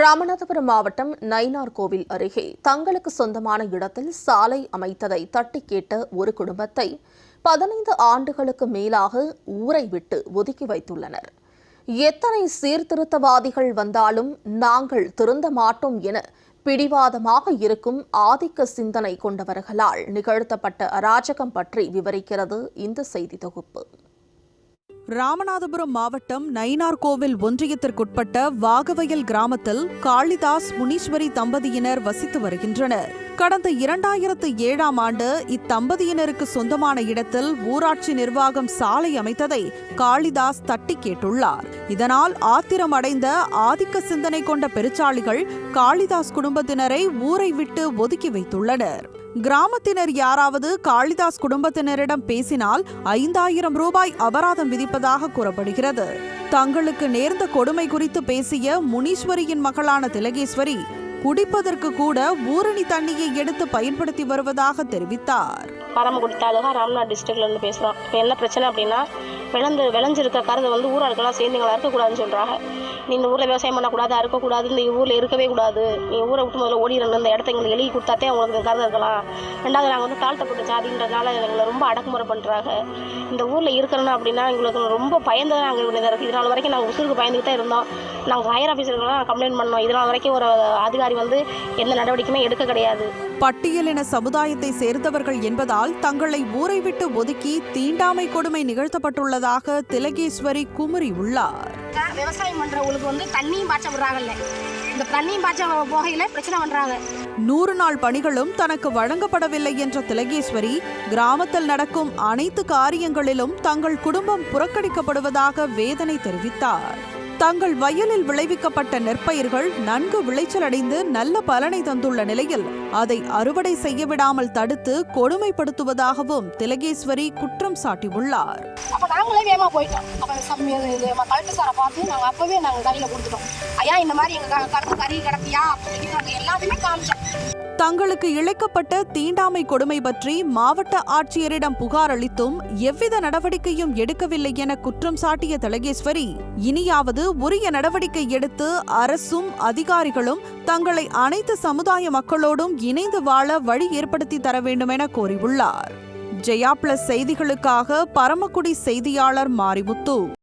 ராமநாதபுரம் மாவட்டம் நயினார்கோவில் அருகே தங்களுக்கு சொந்தமான இடத்தில் சாலை அமைத்ததை தட்டி கேட்ட ஒரு குடும்பத்தை 15 ஆண்டுகளுக்கு மேலாக ஊரை விட்டு ஒதுக்கி வைத்துள்ளனர். எத்தனை சீர்திருத்தவாதிகள் வந்தாலும் நாங்கள் திருந்த மாட்டோம் என பிடிவாதமாக இருக்கும் ஆதிக்க சிந்தனை கொண்டவர்களால் நிகழ்த்தப்பட்ட அராஜகம் பற்றி விவரிக்கிறது இந்த செய்தி தொகுப்பு. ராமநாதபுரம் மாவட்டம் நயினார்கோவில் ஒன்றியத்திற்குட்பட்ட வாகவயல் கிராமத்தில் காளிதாஸ் முனீஸ்வரி தம்பதியினர் வசித்து வருகின்றனர். கடந்த 2007ஆம் ஆண்டு இத்தம்பதியினருக்கு சொந்தமான இடத்தில் ஊராட்சி நிர்வாகம் சாலை அமைத்ததை காளிதாஸ் தட்டி கேட்டுள்ளார். இதனால் ஆத்திரம் அடைந்த ஆதிக்க சிந்தனை கொண்ட பெருச்சாளிகள் காளிதாஸ் குடும்பத்தினரை ஊரை விட்டு ஒதுக்கி வைத்துள்ளனர். கிராமத்தினர் யாராவது காளிதாஸ் குடும்பத்தினரிடம் பேசினால் 5000 ரூபாய் அபராதம் விதிப்பதாக கூறப்படுகிறது. தங்களுக்கு நேர்ந்த கொடுமை குறித்து பேசிய முனீஸ்வரியின் மகளான திலகேஸ்வரி குடிப்பதற்கு கூட ஊரணி தண்ணியை எடுத்து பயன்படுத்தி வருவதாக தெரிவித்தார். பரமக்குடி தாலுகா ராம்நாத் டிஸ்ட்ரிக்ட்ல இருந்து பேசுறோம். இப்போ என்ன பிரச்சனை அப்படின்னா, விளைஞ்சிருக்க கருதை ஊராளுக்கெல்லாம் சேர்ந்துங்களா இருக்கக்கூடாதுன்னு சொல்றாங்க. நீ இந்த ஊரில் விவசாயம் பண்ணக்கூடாது, அறுக்கக்கூடாது, இந்த ஊரில் இருக்கவே கூடாது, நீ ஊரை விட்டு முதல்ல ஓடிடணும், இந்த இடத்த எங்களுக்கு எழுதி கொடுத்தாத்தே அவங்களுக்கு கருதை இருக்கலாம். ரெண்டாவது நாங்கள் தாழ்த்தப்பட்ட ஜாதின்றதுனால எங்களை ரொம்ப அடக்குமுறை பண்ணுறாங்க. இந்த ஊரில் இருக்கணும் அப்படின்னா எங்களுக்கு ரொம்ப பயந்து தான் நாங்கள் இருக்குது. இதனால் வரைக்கும் நாங்கள் உசுருக்கு பயந்துட்டு தான் இருந்தோம். நாங்கள் ஹையர் ஆஃபீஸர்கள்லாம் கம்ப்ளைண்ட் பண்ணோம். இதனால் வரைக்கும் ஒரு அதிகாரி எந்த நடவடிக்கையுமே எடுக்க கிடையாது. பட்டியலின சமுதாயத்தை சேர்ந்தவர்கள் என்பதால் தங்களை ஊரை விட்டு ஒதுக்கி தீண்டாமை கொடுமை நிகழ்த்தப்பட்டுள்ளதாக திலகேஸ்வரி குமுறி உள்ளார். விவசாயம் பண்றவங்களுக்கு தண்ணியும் பாய்ச்ச விடுறாங்கல்ல, இந்த தண்ணியும் பாய்ச்ச போகையில பிரச்சனை பண்றாங்க. 100 நாள் பணிகளும் தனக்கு வழங்கப்படவில்லை என்ற திலகேஸ்வரி கிராமத்தில் நடக்கும் அனைத்து காரியங்களிலும் தங்கள் குடும்பம் புறக்கணிக்கப்படுவதாக வேதனை தெரிவித்தார். தங்கள் வயலில் விளைவிக்கப்பட்ட நெற்பயிர்கள் நன்கு விளைச்சலடைந்து நல்ல பலனை தந்துள்ள நிலையில் அதை அறுவடை செய்ய விடாமல் தடுத்து கொடுமைப்படுத்துவதாகவும் திலகேஸ்வரி குற்றம் சாட்டியுள்ளார். நாங்களே வேகமா போயிட்டோம். கலெக்டர் சாரை பார்த்து நாங்கள் அப்பவே கையில கொடுத்துட்டோம். ஐயா இந்த மாதிரி எங்க கறி கிடக்கியா அப்படின்னு எல்லாத்தையுமே காமிச்சோம். தங்களுக்கு இழைக்கப்பட்ட தீண்டாமை கொடுமை பற்றி மாவட்ட ஆட்சியரிடம் புகார் அளித்தும் எவ்வித நடவடிக்கையும் எடுக்கவில்லை என குற்றம் சாட்டிய திலகேஸ்வரி, இனியாவது உரிய நடவடிக்கை எடுத்து அரசும் அதிகாரிகளும் தங்களை அனைத்து சமுதாய மக்களோடும் இணைந்து வாழ வழி ஏற்படுத்தி தர வேண்டும் என கோரியுள்ளார். ஜெயா பிளஸ் செய்திகளுக்காக பரமக்குடி செய்தியாளர் மாரிமுத்து.